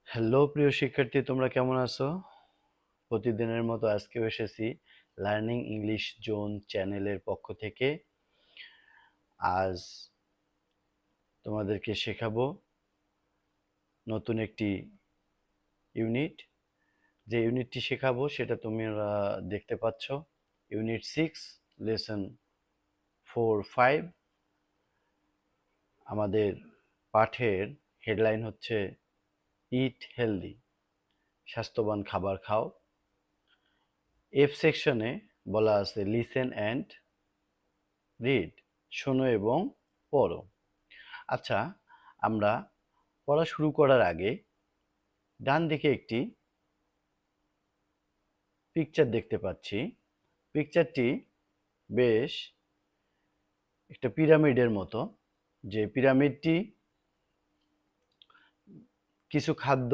Hello প্রিয় শিক্ষার্থী, তোমরা কেমন আছো? প্রতিদিনের মতো আজকেও এসেছি লার্নিং ইংলিশ জোন চ্যানেলের পক্ষ থেকে। আজ তোমাদেরকে শেখাবো নতুন একটি ইউনিট। যে ইউনিটটি শেখাবো সেটা তোমরা দেখতে পাচ্ছ, ইউনিট 6 লেসন 4-5। আমাদের পাঠের হেডলাইন হচ্ছে ইট হেলদি, স্বাস্থ্যবান খাবার খাও। এফ সেকশনে বলা আছে লিসেন অ্যান্ড রিড, শোনো এবং পড়ো। আচ্ছা, আমরা পড়া শুরু করার আগে ডান দিকে একটি পিকচার দেখতে পাচ্ছি। পিকচারটি বেশ একটা পিরামিডের মতো। যে পিরামিডটি কিছু খাদ্য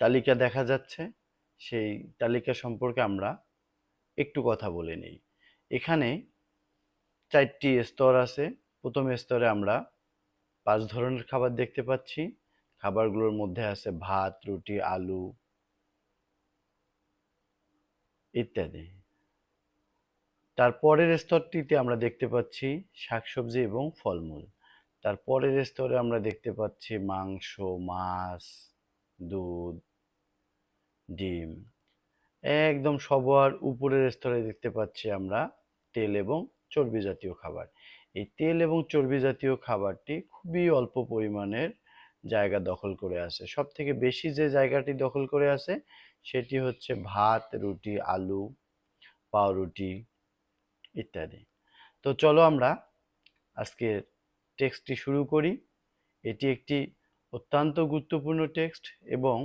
তালিকা দেখা যাচ্ছে, সেই তালিকা সম্পর্কে আমরা একটু কথা বলে নিই। এখানে 4টি স্তর আছে। প্রথম স্তরে আমরা 5 ধরনের খাবার দেখতে পাচ্ছি। খাবারগুলোর মধ্যে আছে ভাত, রুটি, আলু ইত্যাদি। তারপরের স্তরটিতে আমরা দেখতে পাচ্ছি শাকসবজি এবং ফলমূল। তারপরের স্তরে আমরা দেখতে পাচ্ছি মাংস, মাছ, দুধ, ডিম। একদম সবার উপরের স্তরে দেখতে পাচ্ছি আমরা তেল এবং চর্বি জাতীয় খাবার। এই তেল এবং চর্বি জাতীয় খাবারটি খুবই অল্প পরিমাণের জায়গা দখল করে আছে। সবথেকে বেশি যে জায়গাটি দখল করে আছে সেটি হচ্ছে ভাত, রুটি, আলু, পাউরুটি ইত্যাদি। তো চলো আমরা আজকের টেক্সটটি শুরু করি। এটি একটি অত্যন্ত গুরুত্বপূর্ণ টেক্সট এবং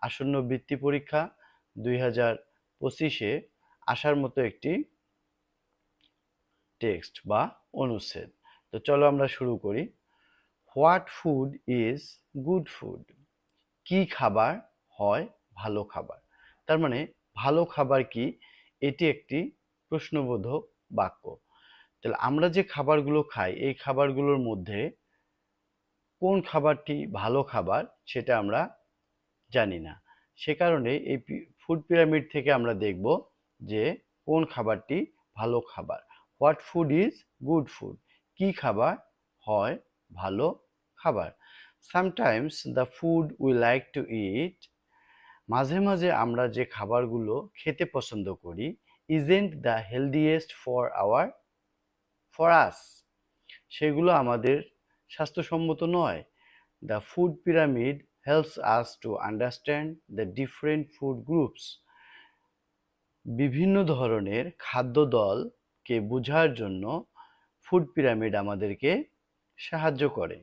আসন্ন বৃত্তি পরীক্ষা 2025-এ আসার মতো একটি টেক্সট বা অনুচ্ছেদ। তো চলো আমরা শুরু করি। What food is good food? কি খাবার হয় ভালো খাবার? তার মানে ভালো খাবার কি, এটি একটি প্রশ্নবোধক বাক্য। তাহলে আমরা যে খাবারগুলো খাই এই খাবারগুলোর মধ্যে কোন খাবারটি ভালো খাবার সেটা আমরা জানি না। সে কারণে এই ফুড পিরামিড থেকে আমরা দেখব যে কোন খাবারটি ভালো খাবার। What food is good food? কি খাবার হয় ভালো খাবার? Sometimes the food we like to eat, মাঝে মাঝে আমরা যে খাবারগুলো খেতে পছন্দ করি, isn't the healthiest for us, সেগুলো আমাদের স্বাস্থ্যসম্মত নয়। The food pyramid helps us to understand the different food groups. বিভিন্ন ধরনের খাদ্য দলকে বোঝার জন্য ফুড পিরামিড আমাদেরকে সাহায্য করে।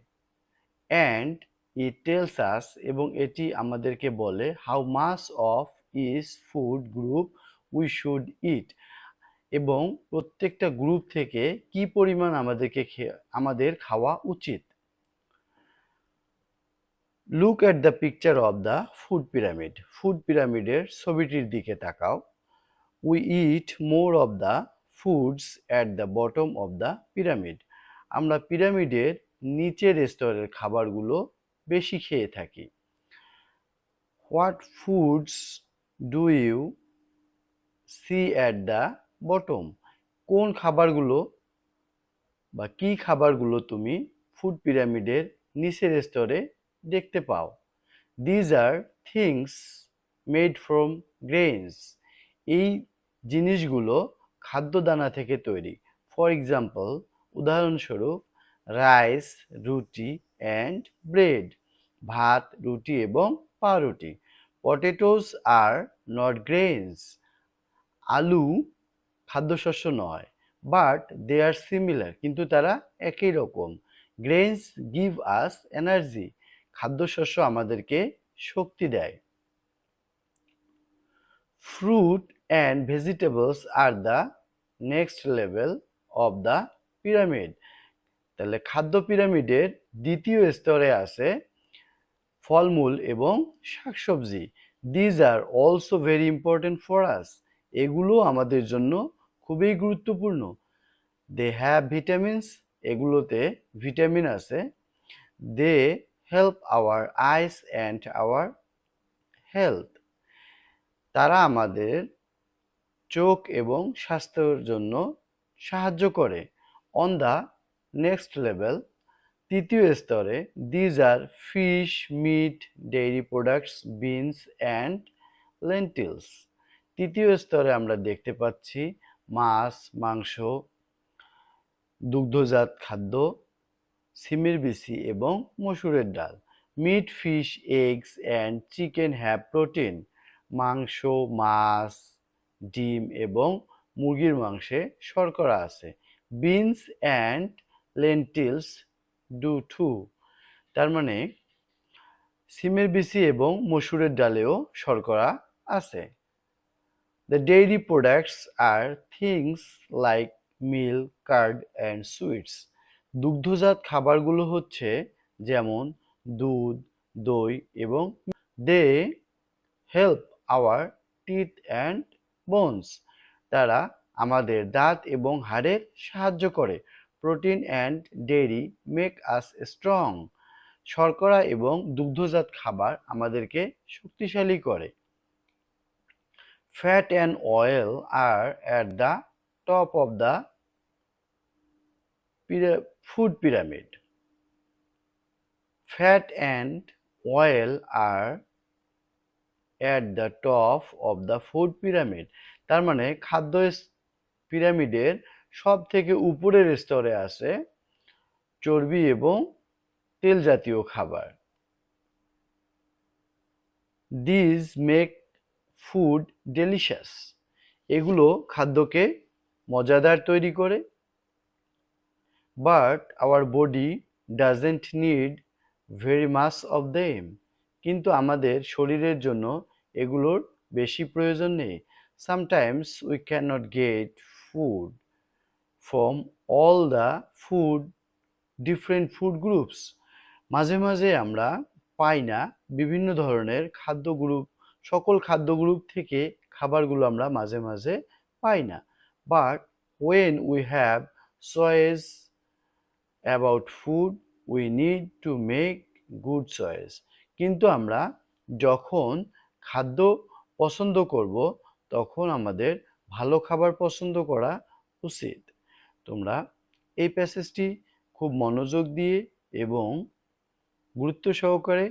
অ্যান্ড ইট টেলস আস, এবং এটি আমাদেরকে বলে how much of each food group we should eat, এবং প্রত্যেকটা গ্রুপ থেকে কি পরিমাণ আমাদের খাওয়া উচিত। Look at the picture of the food pyramid, food পিরামিডের ছবিটির দিকে তাকাও। We eat more of the foods at the bottom of the pyramid, আমরা পিরামিডের নিচের স্তরের খাবারগুলো বেশি খেয়ে থাকি। What foods do you see at the bottom, কোন খাবারগুলো বা কি খাবারগুলো তুমি ফুড পিরামিডের নিচের স্তরে দেখতে পাও। These are things made from grains, এই জিনিসগুলো খাদ্যদানা থেকে তৈরি। ফর এক্সাম্পল, উদাহরণস্বরূপ, রাইস, রুটি অ্যান্ড ব্রেড, ভাত, রুটি এবং পাউরুটি। পটেটোস আর নট গ্রেইনস, আলু খাদ্যশস্য নয়। বাট দে আর সিমিলার, কিন্তু তারা একই রকম। গ্রেইনস গিভ আস এনার্জি, খাদ্যশস্য আমাদেরকে শক্তি দেয়। Fruit and vegetables are the next level of the pyramid, তাহলে খাদ্য পিরামিডের দ্বিতীয় স্তরে আছে ফলমূল এবং শাকসবজি। These are also very important for us, এগুলো আমাদের জন্য খুবই গুরুত্বপূর্ণ। দে হ্যাভ ভিটামিনস, এগুলোতে ভিটামিন আছে। দে help our eyes and our health. তারা আমাদের চোখ এবং স্বাস্থ্যের জন্য সাহায্য করে। অন দ্য নেক্সট লেভেল, তৃতীয় স্তরে, these are fish, meat, dairy products, beans and lentils. তৃতীয় স্তরে আমরা দেখতে পাচ্ছি মাছ, মাংস, দুগ্ধজাত খাদ্য, সিমের বিচি এবং মসুরের ডাল। Meat, fish, eggs and chicken have protein. মাংস, মাছ, ডিম এবং মুরগির মাংসে শর্করা আছে। Beans and lentils do too. তার মানে সিমের বিচি এবং মসুরের ডালেও শর্করা আছে। The dairy products are things like milk, curd and sweets. দুগ্ধজাত খাবারগুলো হচ্ছে যেমন দুধ, দই এবং they help our teeth and bones. তারা আমাদের দাঁত এবং হাড়ের সাহায্য করে। Protein and dairy make us strong. শর্করা এবং দুগ্ধজাত খাবার আমাদেরকে শক্তিশালী করে। Fat and oil are at the top of the food pyramid. Fat and oil are at the top of the food pyramid. তার মানে খাদ্য পিরামিডের সব থেকে উপরের স্তরে আছে চর্বি এবং তেল জাতীয় খাবার। These make food delicious. এগুলো খাদ্যকে মজাদার তৈরি করে। But our body doesn't need very much of them. কিন্তু আমাদের শরীরের জন্য এগুলোর বেশি প্রয়োজন নেই। Sometimes we cannot get food from all the different food groups. মাঝে মাঝে আমরা পাই না বিভিন্ন ধরনের খাদ্য গ্রুপ, সকল খাদ্য গ্রুপ থেকে খাবারগুলো আমরা মাঝে মাঝে পাই না। But when we have choice about food, we need to make good choice. কিন্তু আমরা যখন খাদ্য পছন্দ করব তখন আমাদের ভালো খাবার পছন্দ করা উচিত। তোমরা এই প্যাসেজটি খুব মনোযোগ দিয়ে এবং গুরুত্ব সহকারে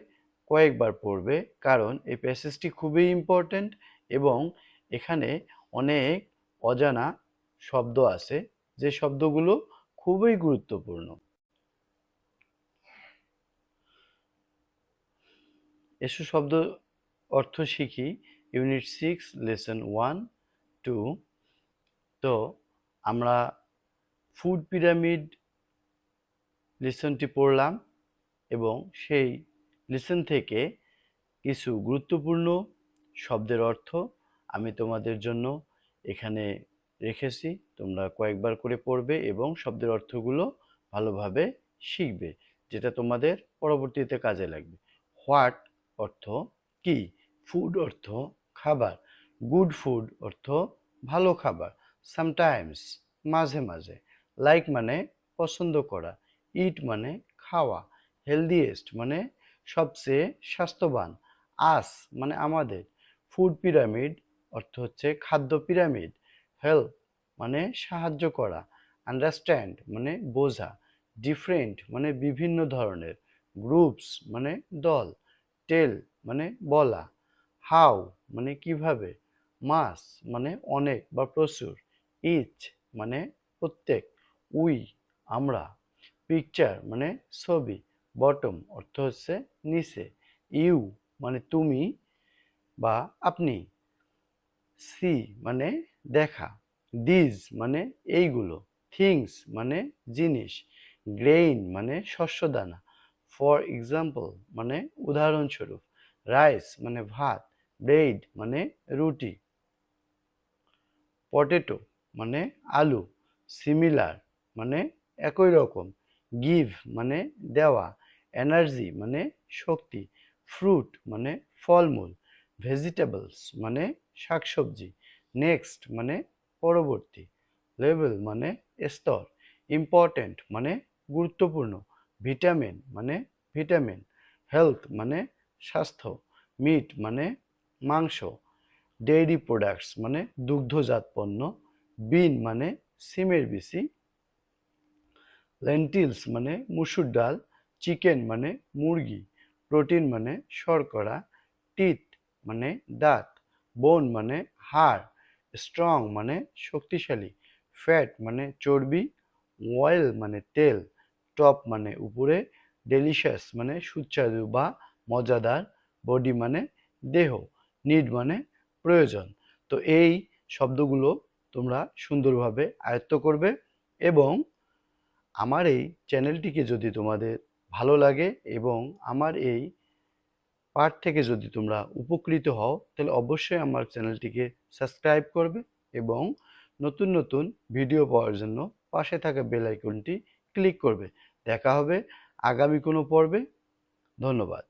কয়েকবার পড়বে, কারণ এই প্যাসেজটি খুবই ইম্পর্ট্যান্ট এবং এখানে অনেক অজানা শব্দ আছে যে শব্দগুলো খুবই গুরুত্বপূর্ণ। এসব শব্দ অর্থ শিখি ইউনিট 6 লেসন 1-2। তো আমরা ফুড পিরামিড লেসনটি পড়লাম এবং সেই লেসন থেকে কিছু গুরুত্বপূর্ণ শব্দের অর্থ আমি তোমাদের জন্য এখানে রেখেছি। তোমরা কয়েকবার করে পড়বে এবং শব্দের অর্থগুলো ভালোভাবে শিখবে, যেটা তোমাদের পরবর্তীতে কাজে লাগবে। হোয়াট অর্থ কি, ফুড অর্থ খাবার, গুড ফুড অর্থ ভালো খাবার, সামটাইমস মাঝে মাঝে, লাইক মানে পছন্দ করা, ইট মানে খাওয়া, হেলদিয়েস্ট মানে সবচেয়ে স্বাস্থ্যবান, আস মানে আমাদের, ফুড পিরামিড অর্থ হচ্ছে খাদ্য পিরামিড, হেল্প মানে সাহায্য করা, আন্ডারস্ট্যান্ড মানে বোঝা, ডিফারেন্ট মানে বিভিন্ন ধরনের, গ্রুপস মানে দল, টেল মানে বলা, হাউ মানে কিভাবে, মাস মানে অনেক বা প্রচুর, ইচ মানে প্রত্যেক, উই আমরা, পিকচার মানে ছবি, বটম অর্থ হচ্ছে নিচে, ইউ মানে তুমি বা আপনি, সি মানে দেখা, দিজ মানে এইগুলো, থিংস মানে জিনিস, গ্রেইন মানে শস্যদানা, ফর এক্সাম্পল মানে উদাহরণস্বরূপ, রাইস মানে ভাত, ব্রেড মানে রুটি, পটেটো মানে আলু, সিমিলার মানে একই রকম, গিভ মানে দেওয়া, এনার্জি মানে শক্তি, ফ্রুট মানে ফলমূল, ভেজিটেবলস মানে শাকসবজি, নেক্সট মানে পরবর্তী, লেভেল মানে স্তর, ইম্পর্ট্যান্ট মানে গুরুত্বপূর্ণ, ভিটামিন মানে ভিটামিন, হেলথ মানে স্বাস্থ্য, মিট মানে মাংস, ডেইরি প্রোডাক্টস মানে দুগ্ধজাত পণ্য, বিন মানে সিমের বিচি, লেন্টিলস মানে মুসুর ডাল, চিকেন মানে মুরগি, প্রোটিন মানে শর্করা, টিথ মানে দাঁত, বোন মানে হাড়, স্ট্রং মানে শক্তিশালী, ফ্যাট মানে চর্বি, অয়েল মানে তেল, টপ মানে উপরে, ডেলিশিয়াস মানে সুস্বাদু বা মজাদার, বডি মানে দেহ, নিড মানে প্রয়োজন। তো এই শব্দগুলো তোমরা সুন্দরভাবে আয়ত্ত করবে এবং আমার এই চ্যানেলটিকে যদি তোমাদের ভালো লাগে এবং আমার এই পাঠ থেকে যদি তোমরা উপকৃত হও তাহলে অবশ্যই আমার চ্যানেলটিকে সাবস্ক্রাইব করবে এবং নতুন নতুন ভিডিও পাওয়ার জন্য পাশে থাকা বেল আইকনটি ক্লিক করবে। দেখা হবে আগামী কোনো পর্বে। ধন্যবাদ।